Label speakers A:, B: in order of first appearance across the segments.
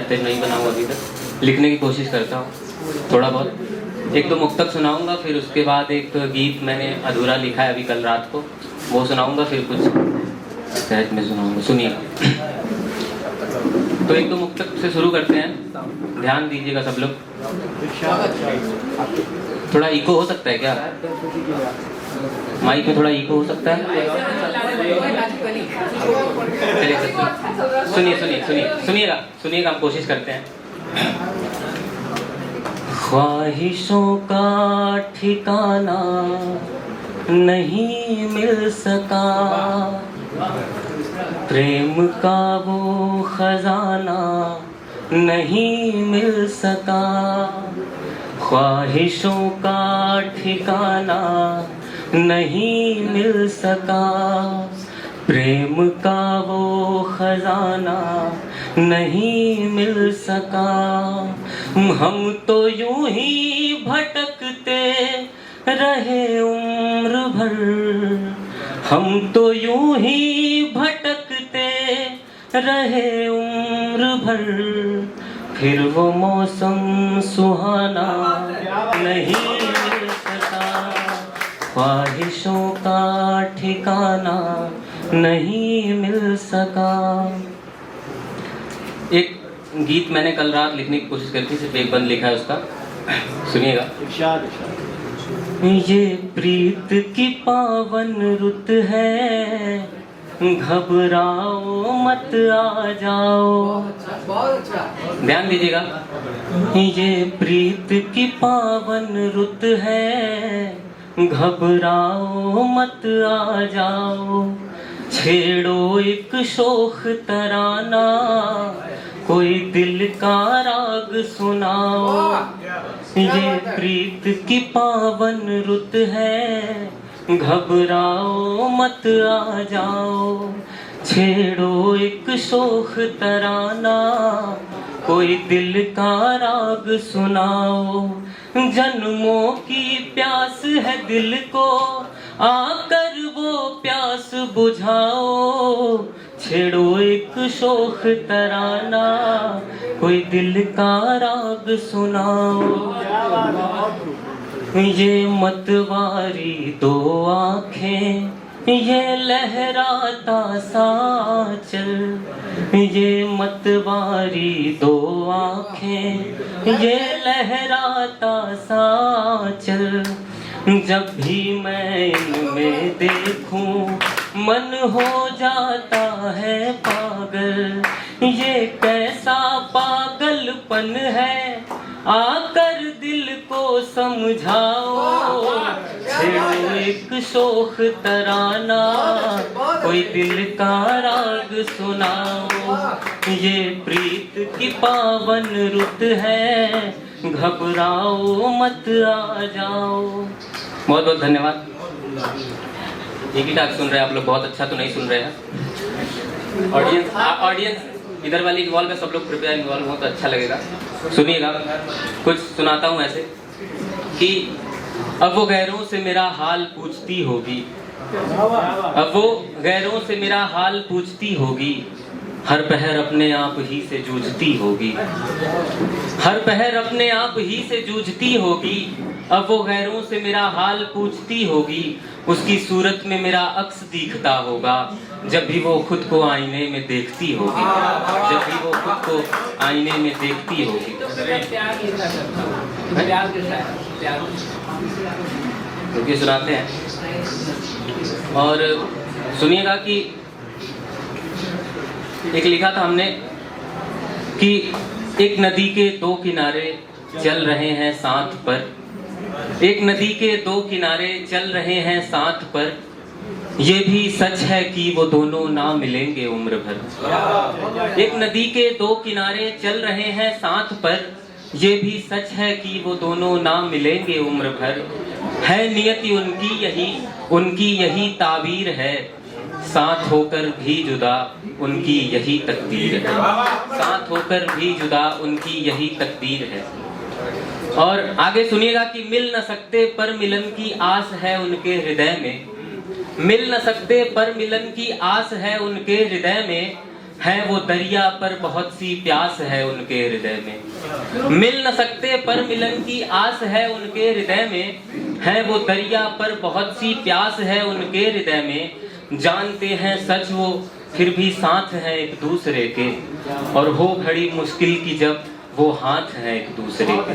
A: बेहतर नहीं बना हुआ अभी तक, लिखने की कोशिश करता हूँ थोड़ा बहुत। एक तो मुक्तक सुनाऊंगा, फिर उसके बाद एक गीत मैंने अधूरा लिखा है अभी कल रात को, वो सुनाऊंगा, फिर कुछ सहज में सुनाऊंगा, सुनिए। तो एक तो मुक्तक से शुरू करते हैं, ध्यान दीजिएगा सब लोग। थोड़ा इको हो सकता है क्या? माइक में थोड़ा इको हो सकता है? चलिए सुनिए सुनिए सुनिए सुनिएगा सुनिएगा, हम कोशिश करते हैं। ख्वाहिशों का ठिकाना नहीं मिल सका, प्रेम का वो खजाना नहीं मिल सका, ख्वाहिशों का ठिकाना नहीं मिल सका, प्रेम का वो खजाना नहीं मिल सका। हम तो यूं ही भटकते रहे उम्र भर, हम तो यूं ही भटकते रहे उम्र भर, फिर वो मौसम सुहाना नहीं मिल सका, ख्वाहिशों का ठिकाना नहीं मिल सका। एक गीत मैंने कल रात लिखने की कोशिश करी थी, सिर्फ एक बंद लिखा है उसका, सुनिएगा। ये प्रीत की पावन रुत है, घबराओ मत आ जाओ, ध्यान दीजिएगा। ये प्रीत की पावन रुत है, घबराओ मत आ जाओ, छेड़ो एक शोख तराना, कोई दिल का राग सुनाओ। ये प्रीत की पावन रुत है, घबराओ मत आ जाओ, छेड़ो एक शोख तराना, कोई दिल का राग सुनाओ। जन्मों की प्यास है दिल को, आकर वो प्यास बुझाओ, छेड़ो एक शोख तराना, कोई दिल का राग सुनाओ। ये मतवारी दो आँखें, ये लहराता साचल, ये मतवारी दो आँखें, ये लहराता साचल, जब भी मैं इनमें देखूं मन हो जाता है पागल। ये कैसा पागलपन है, आकर दिल को समझाओ, छेड़ो एक शोख तराना, कोई दिल का राग सुनाओ। ये प्रीत की पावन रुत है, घबराओ मत आ जाओ। बहुत बहुत धन्यवाद। एक ही टाक सुन रहे हैं आप लोग, बहुत अच्छा तो नहीं सुन रहे हैं। ऑडियंस इधर वाली वॉल में सब लोग कृपया इन्वॉल्व हो तो अच्छा लगेगा। सुनिएगा, कुछ सुनाता हूँ ऐसे कि अब वो गैरों से मेरा हाल पूछती होगी, अब वो गैरों से मेरा हाल पूछती होगी, हर पहर अपने आप ही से जूझती होगी, हर पहर अपने आप ही से जूझती होगी। अब वो गैरों से मेरा हाल पूछती होगी, उसकी सूरत में मेरा अक्स दिखता होगा, जब भी वो खुद को आईने में देखती होगी, जब भी वो खुद को आईने में देखती होगी। क्योंकि सुनाते हैं और सुनिएगा कि एक लिखा था हमने कि एक नदी के दो किनारे चल रहे हैं साथ पर, एक नदी के दो किनारे चल रहे हैं साथ पर, ये भी सच है कि वो दोनों ना मिलेंगे उम्र भर। एक नदी के दो किनारे चल रहे हैं साथ पर, ये भी सच है कि वो दोनों ना मिलेंगे उम्र भर। है नियति उनकी यही ताबीर है, साथ होकर भी जुदा उनकी यही तकदीर है, साथ होकर भी जुदा उनकी यही तकदीर है। और आगे सुनिएगा कि मिल न सकते पर मिलन की आस है उनके हृदय में, मिल न सकते पर मिलन की आस है उनके हृदय में, है वो दरिया पर बहुत सी प्यास है उनके हृदय में। मिल न सकते पर मिलन की आस है उनके हृदय में। है वो दरिया पर बहुत सी प्यास है उनके हृदय में। जानते हैं सच वो फिर भी साथ हैं एक दूसरे के। और हो खड़ी मुश्किल की जब वो हाथ हैं एक दूसरे के।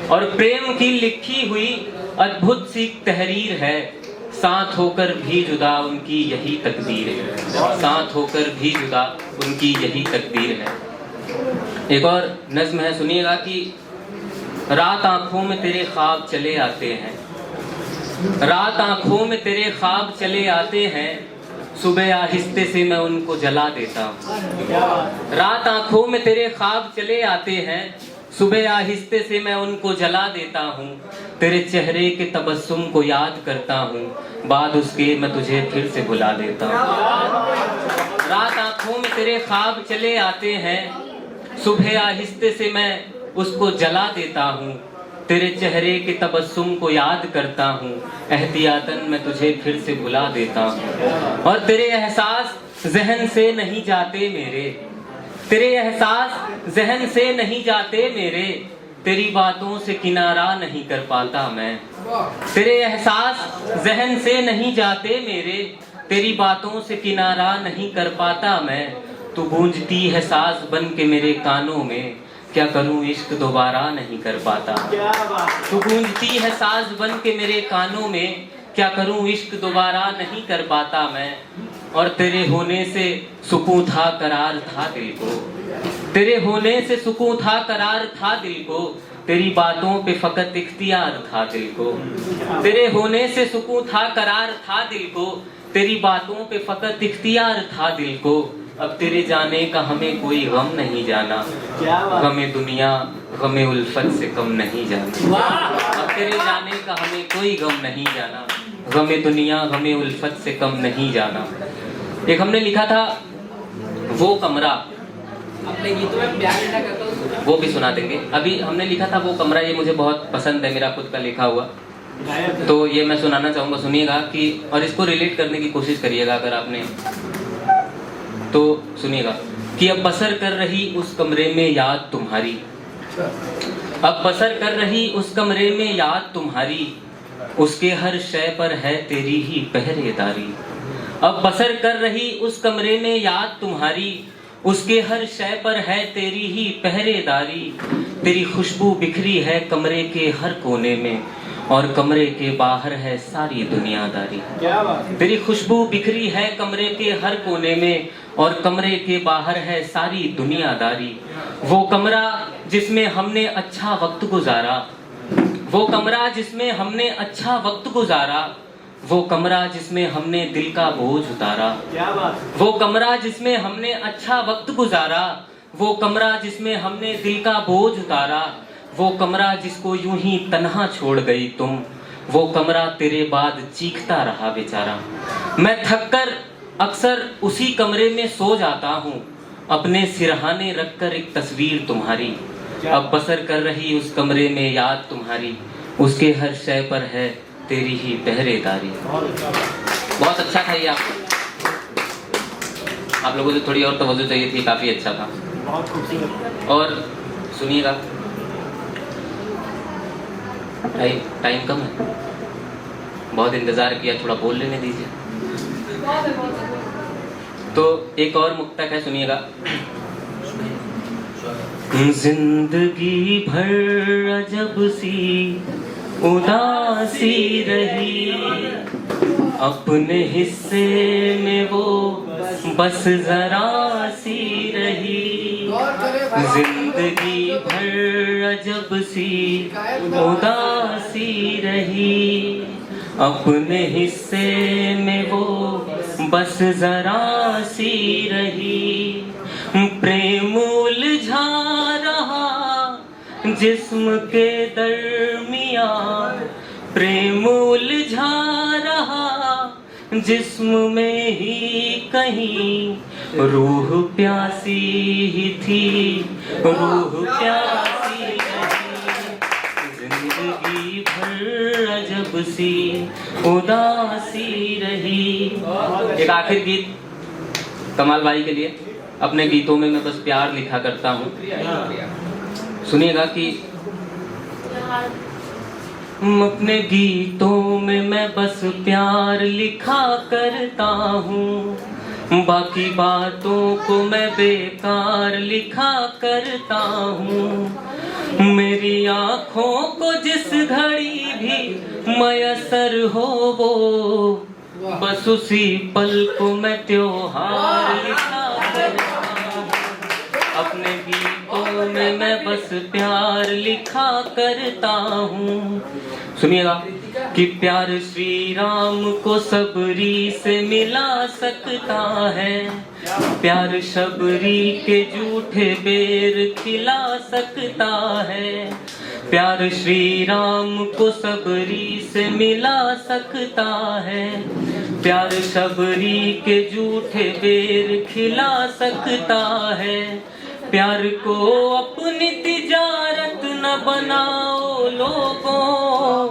A: और प्रेम की लिखी हुई अद्भुत सी तहरीर है। साथ होकर भी जुदा उनकी यही तकदीर है। साथ होकर भी जुदा उनकी यही तकदीर है। एक और नज्म है, सुनिएगा कि रात आंखों में तेरे ख्वाब चले आते हैं। रात आंखों में तेरे ख्वाब चले आते हैं। सुबह आहिस्ते से मैं उनको जला देता हूँ। रात आंखों में तेरे ख्वाब चले आते हैं। सुबह आहिस्ते से मैं उनको जला देता हूँ। तेरे चेहरे के तबस्सुम को याद करता हूँ। बाद उसके मैं तुझे फिर से भुला देता हूँ। रात आंखों में तेरे ख्वाब चले आते हैं। सुबह आहिस्ते से मैं उसको जला देता हूँ। तेरे चेहरे के तबस्सुम को याद करता हूँ। एहतियातन मैं तुझे फिर से भुला देता हूँ। और तेरे एहसास जहन से नहीं जाते मेरे। तेरे एहसास जहन से नहीं जाते मेरे। तेरी बातों से किनारा नहीं कर पाता मैं। तेरे एहसास जहन से नहीं जाते मेरे। तेरी बातों से किनारा नहीं कर पाता मैं। तू गूंजती है साज बन के मेरे कानों में। क्या करूं इश्क दोबारा नहीं कर पाता। तू गूंजती है साज बन के मेरे कानों में। क्या करूं इश्क दोबारा नहीं कर पाता मैं। और तेरे होने से सुकून था करार था दिल को। तेरे होने से सुकून था करार था दिल को। तेरी बातों पे फकत इख्तियार था दिल को। तेरे होने से सुकून था करार था दिल को। तेरी बातों पे फकत इख्तियार था दिल को। अब तेरे जाने का हमें कोई गम नहीं जाना। गमे दुनिया गमे उल्फत से कम नहीं जाना। अब तेरे जाने का हमें कोई गम नहीं जाना। गमे दुनिया गमे उल्फत से कम नहीं जाना। एक हमने लिखा था वो कमरा,
B: अपने गीतों में प्यार लिखा करता हूं,
A: वो भी सुना देंगे। अभी हमने लिखा था वो कमरा, ये मुझे बहुत पसंद है, मेरा खुद का लिखा हुआ, तो ये मैं सुनाना चाहूंगा। सुनिएगा कि और इसको रिलेट करने की कोशिश करिएगा अगर आपने, तो सुनिएगा कि अब बसर कर रही उस कमरे में याद तुम्हारी। अब बसर कर रही उस कमरे में याद तुम्हारी। उसके हर शय पर है तेरी ही पहरेदारी। अब बसर कर रही उस कमरे में याद तुम्हारी। उसके हर शय पर है तेरी ही पहरेदारी। तेरी खुशबू बिखरी है कमरे के हर कोने में। और कमरे के बाहर है सारी दुनियादारी। तेरी खुशबू बिखरी है कमरे के हर कोने में। और कमरे के बाहर है सारी दुनियादारी। वो कमरा जिसमें हमने अच्छा वक्त गुजारा। वो कमरा जिसमें हमने अच्छा वक्त गुजारा। वो कमरा जिसमें हमने दिल का बोझ उतारा। वो कमरा जिसमें हमने अच्छा वक्त गुजारा। वो कमरा जिसमें हमने दिल का बोझ उतारा। वो कमरा जिसको यूं ही तन्हा छोड़ गई तुम। वो कमरा तेरे बाद चीखता रहा बेचारा। मैं थककर अक्सर उसी कमरे में सो जाता हूँ। अपने सिरहाने रखकर एक तस्वीर तुम्हारी। अब बसर कर रही उस कमरे में याद तुम्हारी। उसके हर शय पर है तेरी ही पहरेदारी। बहुत अच्छा था ये। आप लोगों से थोड़ी और तवज्जो चाहिए थी, काफी अच्छा था।
B: बहुत खूबसूरत।
A: और सुनिएगा, टाइम कम है, बहुत इंतजार किया, थोड़ा बोल लेने दीजिए। तो एक और मुक्तक है, सुनिएगा। जिंदगी भर अजब सी उदासी रही। अपने हिस्से में वो बस जरा सी रही। जिंदगी भर अजब सी उदासी रही। अपने हिस्से में वो बस जरा सी रही। प्रेम उलझा रहा जिस्म के दरमियां। प्रेम उलझा रहा जिस्म में ही कहीं। रूह प्यासी ही थी, रूह प्यासी नहीं। जिंदगी भर अजब सी उदासी रही। एक आखिर गीत कमाल भाई के लिए। अपने गीतों में मैं बस प्यार लिखा करता हूँ। सुनिएगा कि अपने गीतों में मैं बस प्यार लिखा करता हूँ, बाकी बातों को मैं बेकार लिखा करता हूँ। मेरी आँखों को जिस घड़ी भी मयसर हो वो, बस उसी पल को मैं त्योहार लिखा करता हूँ। अपने गीतों में मैं बस प्यार लिखा करता हूँ। सुनिएगा कि प्यार श्री राम को सबरी से मिला सकता है, प्यार शबरी के झूठे बेर खिला सकता है। प्यार श्री राम को सबरी से मिला सकता है, प्यार शबरी के झूठे बेर खिला सकता है। प्यार को अपनी तिजारत न बनाओ लोगों,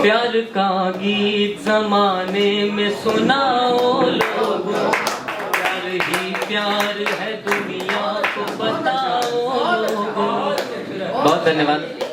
A: प्यार का गीत जमाने में सुनाओ लोगों। प्यार ही प्यार है दुनिया को बताओ लोगों। बहुत धन्यवाद।